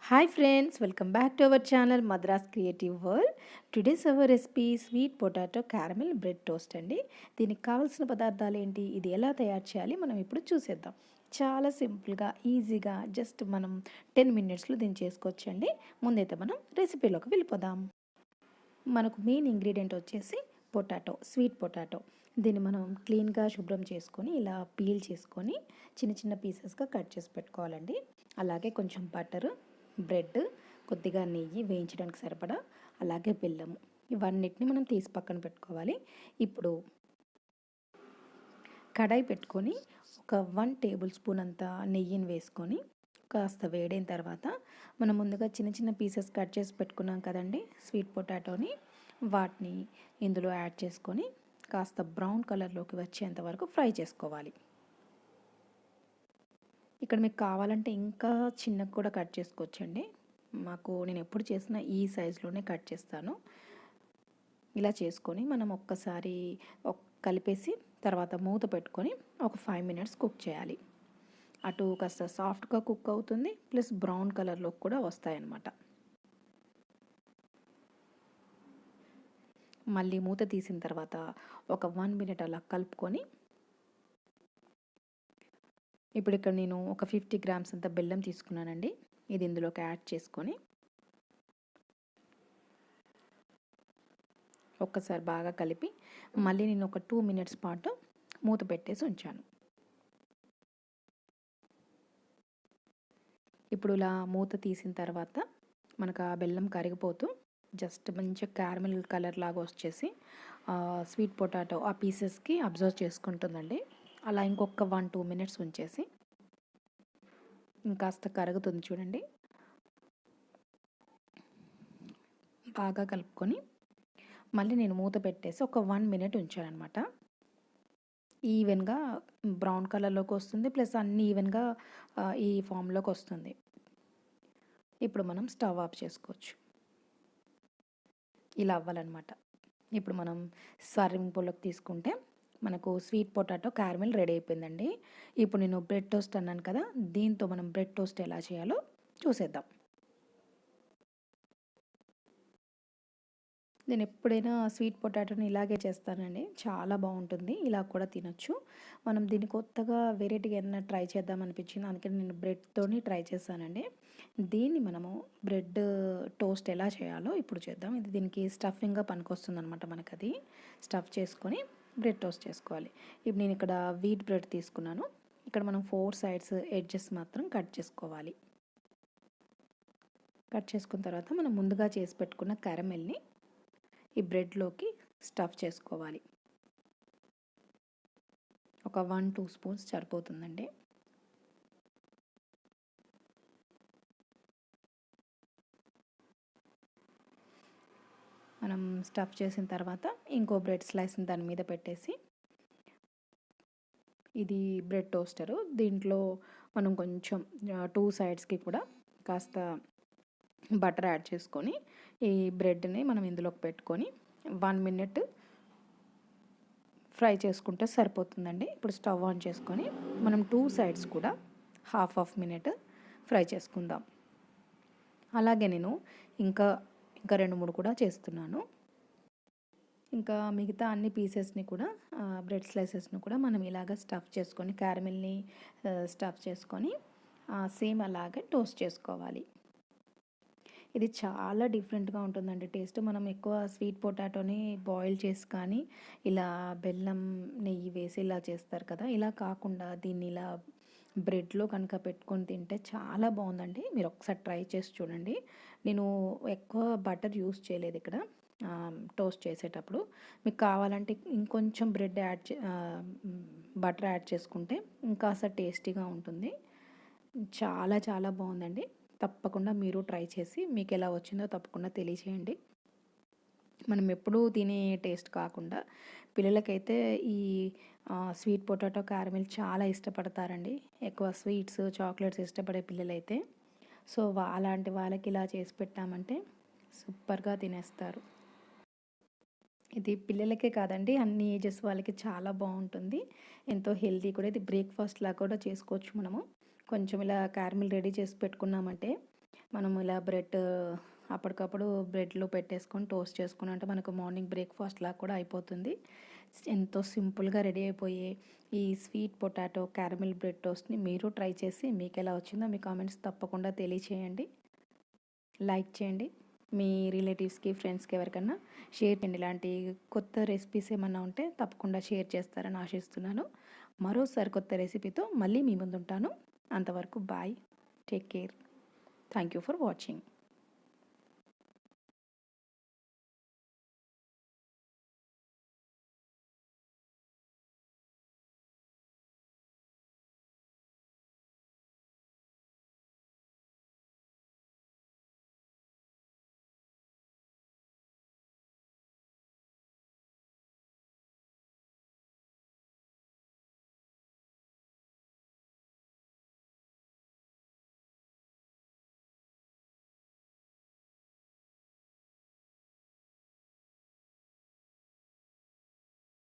Hi friends, welcome back to our channel Madras Creative World. Today's our recipe sweet potato caramel bread toast అండి. దీనికి కావాల్సిన పదార్థాలు ఏంటి, ఇది ఎలా తయారు చేయాలి మనం ఇప్పుడు చూసేద్దాం. చాలా సింపుల్గా ఈజీగా జస్ట్ మనం 10 మినిట్స్లో దీన్ని చేసుకోవచ్చండి. ముందైతే మనం రెసిపీలోకి వెళ్ళిపోదాం. మనకు మెయిన్ ఇంగ్రీడియంట్ వచ్చేసి పొటాటో, స్వీట్ పొటాటో. దీన్ని మనం క్లీన్గా శుభ్రం చేసుకొని ఇలా పీల్ చేసుకొని చిన్న చిన్న పీసెస్గా కట్ చేసి పెట్టుకోవాలండి. అలాగే కొంచెం బటరు, బ్రెడ్, కొద్దిగా నెయ్యి వేయించడానికి సరిపడా, అలాగే బెల్లము, ఇవన్నిటిని మనం తీసి పక్కన పెట్టుకోవాలి. ఇప్పుడు కడాయి పెట్టుకొని ఒక 1 టేబుల్ స్పూన్ అంత నెయ్యిని వేసుకొని కాస్త వేడైన తర్వాత మనం ముందుగా చిన్న చిన్న పీసెస్ కట్ చేసి పెట్టుకున్నాం కదండి స్వీట్ పొటాటోని, వాటిని ఇందులో యాడ్ చేసుకొని కాస్త బ్రౌన్ కలర్లోకి వచ్చేంత వరకు ఫ్రై చేసుకోవాలి. ఇక్కడ మీకు కావాలంటే ఇంకా చిన్నగా కూడా కట్ చేసుకోవచ్చండి. నేను ఎప్పుడు చేసిన ఈ సైజులోనే కట్ చేస్తాను. ఇలా చేసుకొని మనం ఒక్కసారి కలిపేసి తర్వాత మూత పెట్టుకొని ఒక 5 మినిట్స్ కుక్ చేయాలి. అటు కాస్త సాఫ్ట్గా కుక్ అవుతుంది, ప్లస్ బ్రౌన్ కలర్లోకి కూడా వస్తాయన్నమాట. మళ్ళీ మూత తీసిన తర్వాత ఒక 1 మినిట్ అలా కలుపుకొని ఇప్పుడు ఇక్కడ నేను ఒక 50 గ్రామ్స్ అంత బెల్లం తీసుకున్నానండి. ఇది ఇందులోకి యాడ్ చేసుకొని ఒక్కసారి బాగా కలిపి మళ్ళీ నేను ఒక 2 మినిట్స్ పాటు మూత పెట్టేసి ఉంచాను. ఇప్పుడు ఇలా మూత తీసిన తర్వాత మనకు ఆ బెల్లం కరిగిపోతూ జస్ట్ మంచిగా క్యారమెల్ కలర్ లాగా వచ్చేసి స్వీట్ పొటాటో ఆ పీసెస్కి అబ్జర్వ్ చేసుకుంటుందండి. అలా ఇంకొక 1-2 మినిట్స్ ఉంచేసి ఇంకాస్త కరుగుతుంది చూడండి. బాగా కలుపుకొని మళ్ళీ నేను మూత పెట్టేసి ఒక 1 మినిట్ ఉంచానమాట. ఈవెన్గా బ్రౌన్ కలర్లోకి వస్తుంది, ప్లస్ అన్నీ ఈవెన్గా ఈ ఫామ్లోకి వస్తుంది. ఇప్పుడు మనం స్టవ్ ఆఫ్ చేసుకోవచ్చు. ఇలా అవ్వాలన్నమాట. ఇప్పుడు మనం సర్వింగ్ బౌల్లోకి తీసుకుంటే మనకు స్వీట్ పొటాటో క్యారమెల్ రెడీ అయిపోయిందండి. ఇప్పుడు నేను బ్రెడ్ టోస్ట్ అన్నాను కదా, దీంతో మనం బ్రెడ్ టోస్ట్ ఎలా చేయాలో చూసేద్దాం. నేను ఎప్పుడైనా స్వీట్ పొటాటోని ఇలాగే చేస్తానండి, చాలా బాగుంటుంది. ఇలా కూడా తినొచ్చు. మనం దీన్ని కొత్తగా వెరైటీగా ఏదైనా ట్రై చేద్దాం అనిపించింది, అందుకని నేను బ్రెడ్తోని ట్రై చేశానండి. దీన్ని మనము బ్రెడ్ టోస్ట్ ఎలా చేయాలో ఇప్పుడు చేద్దాం. ఇది దీనికి స్టఫింగ్గా పనికొస్తుంది అనమాట. మనకు అది స్టఫ్ చేసుకొని బ్రెడ్ టోస్ట్ చేసుకోవాలి. ఇప్పుడు నేను ఇక్కడ వీట్ బ్రెడ్ తీసుకున్నాను. ఇక్కడ మనం 4 సైడ్స్ ఎడ్జెస్ మాత్రం కట్ చేసుకోవాలి. కట్ చేసుకున్న తర్వాత మనం ముందుగా చేసి పెట్టుకున్న క్యారమెల్ని ఈ బ్రెడ్లోకి స్టఫ్ చేసుకోవాలి. ఒక 1-2 స్పూన్స్ సరిపోతుందండి. మనం స్టఫ్ చేసిన తర్వాత ఇంకో బ్రెడ్ స్లైస్ని దాని మీద పెట్టేసి, ఇది బ్రెడ్ టోస్టరు, దీంట్లో మనం కొంచెం 2 సైడ్స్కి కూడా కాస్త బటర్ యాడ్ చేసుకొని ఈ బ్రెడ్ని మనం ఇందులోకి పెట్టుకొని 1 మినిట్ ఫ్రై చేసుకుంటే సరిపోతుందండి. ఇప్పుడు స్టవ్ ఆన్ చేసుకొని మనం 2 సైడ్స్ కూడా హాఫ్ మినిట్ ఫ్రై చేసుకుందాం. అలాగే నేను ఇంకా 2-3 కూడా చేస్తున్నాను. ఇంకా మిగతా అన్ని పీసెస్ని కూడా బ్రెడ్ స్లైసెస్ని కూడా మనం ఇలాగ స్టఫ్ చేసుకొని క్యారమెల్ని స్టఫ్ చేసుకొని సేమ్ అలాగే టోస్ట్ చేసుకోవాలి. ఇది చాలా డిఫరెంట్గా ఉంటుందండి టేస్ట్. మనం ఎక్కువ స్వీట్ పొటాటోని బాయిల్ చేసి కానీ ఇలా బెల్లం నెయ్యి వేసి ఇలా చేస్తారు కదా, ఇలా కాకుండా దీన్ని ఇలా బ్రెడ్లో కనుక పెట్టుకొని తింటే చాలా బాగుందండి. మీరు ఒకసారి ట్రై చేసి చూడండి. నేను ఎక్కువ బటర్ యూస్ చేయలేదు ఇక్కడ టోస్ట్ చేసేటప్పుడు. మీకు కావాలంటే ఇంకొంచెం బటర్ యాడ్ చేసుకుంటే ఇంకాస్త టేస్టీగా ఉంటుంది. చాలా చాలా బాగుందండి. తప్పకుండా మీరు ట్రై చేసి మీకు ఎలా వచ్చిందో తప్పకుండా తెలియచేయండి. మనం ఎప్పుడూ తినే టేస్ట్ కాకుండా పిల్లలకైతే ఈ స్వీట్ పొటాటో క్యారమెల్ చాలా ఇష్టపడతారండి. ఎక్కువ స్వీట్స్, చాక్లెట్స్ ఇష్టపడే పిల్లలైతే. సో అలాంటి వాళ్ళకి ఇలా చేసి పెట్టామంటే సూపర్గా తినేస్తారు. ఇది పిల్లలకే కాదండి, అన్ని ఏజెస్ వాళ్ళకి చాలా బాగుంటుంది. ఎంతో హెల్తీ కూడా. ఇది బ్రేక్ఫాస్ట్ లాగా కూడా చేసుకోవచ్చు మనము. కొంచెం ఇలా క్యారమెల్ రెడీ చేసి పెట్టుకున్నామంటే మనం ఇలా బ్రెడ్ అప్పటికప్పుడు బ్రెడ్లో పెట్టేసుకొని టోస్ట్ చేసుకుని అంటే మనకు మార్నింగ్ బ్రేక్ఫాస్ట్ లాగా కూడా అయిపోతుంది. ఎంతో సింపుల్గా రెడీ అయిపోయే ఈ స్వీట్ పొటాటో క్యారమిల్ బ్రెడ్ టోస్ట్ని మీరు ట్రై చేసి మీకు ఎలా వచ్చిందో మీ కామెంట్స్ తప్పకుండా తెలియచేయండి. లైక్ చేయండి, మీ రిలేటివ్స్కి ఫ్రెండ్స్కి ఎవరికన్నా షేర్ చేయండి. ఇలాంటి కొత్త రెసిపీస్ ఏమన్నా ఉంటే తప్పకుండా షేర్ చేస్తారని ఆశిస్తున్నాను. మరోసారి కొత్త రెసిపీతో మళ్ళీ మీ ముందుంటాను. అంతవరకు bye, take care, thank you for watching.